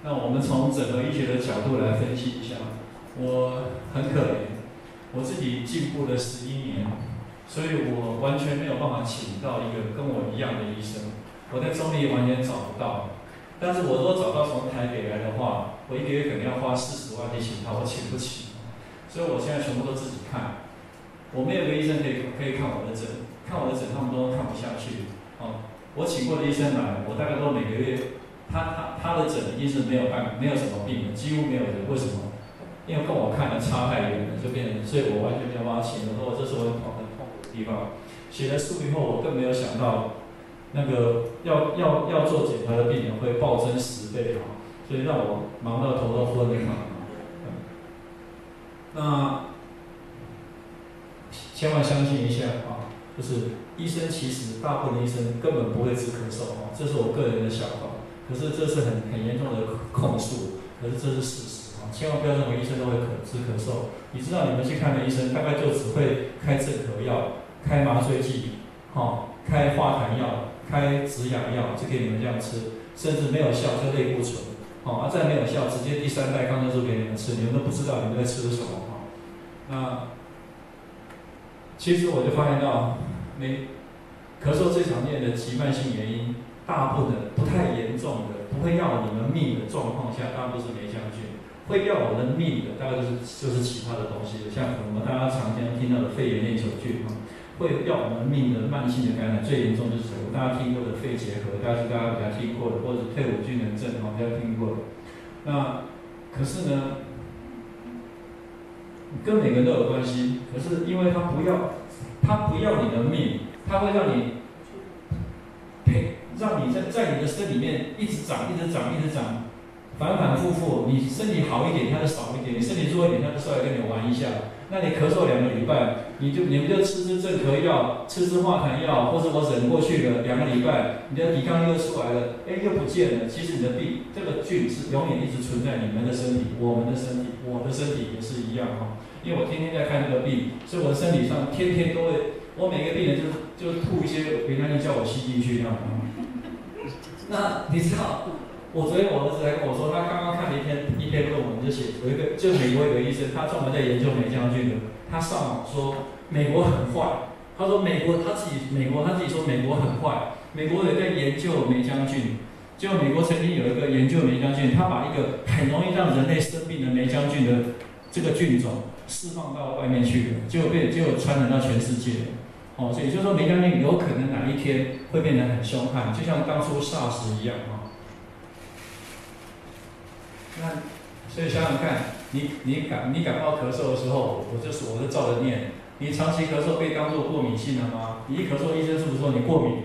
那我们从整个医学的角度来分析一下，我很可怜，我自己进步了11年，所以我完全没有办法请到一个跟我一样的医生，我在中立完全找不到。但是我如果找到从台北来的话，我一个月可能要花40万去请他，我请不起，所以我现在全部都自己看。我没有个医生可以看我的诊，看我的诊他们都看不下去。哦，我请过的医生来，我大概都每个月，他的诊一定是没有什么病的，几乎没有的。为什么？因为跟我看的差太远了，就变成，所以我完全没有办法请。我说这是我很痛苦的地方。写了书以后，我更没有想到，那个要做检查的病人会暴增10倍哈，所以让我忙到头都昏了。那千万相信一下啊，就是医生其实大部分的医生根本不会治咳嗽啊，这是我个人的想法。可是这是很严重的控诉，可是这是事实啊，千万不要认为医生都会治咳嗽。你知道你们去看的医生大概就只会开镇咳药、开麻醉剂、开化痰药、开止痒药，就给你们这样吃，甚至没有效就类固醇，再没有效直接第3代抗生素给你们吃，你们都不知道你们在吃什么那其实我就发现到，咳嗽最常见的急慢性原因，大部分不太严重的，不会要你们命的状况下，大部分是霉菌菌。会要我们命的，大概就是其他的东西，像我们大家常见听到的肺炎链球菌会要我们命的慢性的感染，最严重就是什么？大家听过的肺结核，大家比较听过的，或者退伍军人症比较听过的。那可是呢？跟每个人都有关系，可是因为他不要你的命，他会让你让你在你的身里面一直长，反反复复。你身体好一点，他就少一点；你身体弱一点，他就稍微跟你玩一下。那你咳嗽2个礼拜，你们就吃镇咳药，吃化痰药，或者我忍过去了2个礼拜，你的抵抗力又出来了，又不见了。其实你的病这个菌是永远一直存在你们的身体，我们的身体，我的身体也是一样因为我天天在看这个病，所以我的身体上天天都会，我每个病人就吐一些维他命叫我吸进去这样。那你知道，我昨天我儿子还跟我说，他刚刚看了一篇论文，就美国有个医生，他专门在研究霉菌的，他上网说美国很坏，他说他自己说美国很坏，美国有在研究霉菌。就美国曾经有一个研究霉菌，他把一个很容易让人类生病的霉菌的这个菌种释放到外面去了，结果传染到全世界了。所以也就是说，霉菌有可能哪一天会变得很凶悍，就像当初 SARS 一样那所以想想看，你感冒咳嗽的时候，我就照着念。你长期咳嗽被当作过敏性了吗？你一咳嗽，医生是不是说你过敏？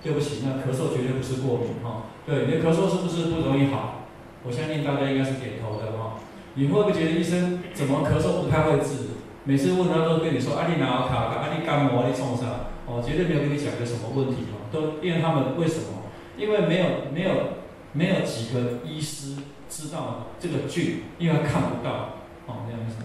对不起，那咳嗽绝对不是过敏对，你的咳嗽是不是不容易好？我相信大家应该是点头的你会不会觉得医生怎么咳嗽不太会治？每次问他都跟你说你哪有卡，你感冒，你冲啥？绝对没有跟你讲个什么问题都因为他们为什么？因为没有几个医师知道这个菌，因为他看不到这样子。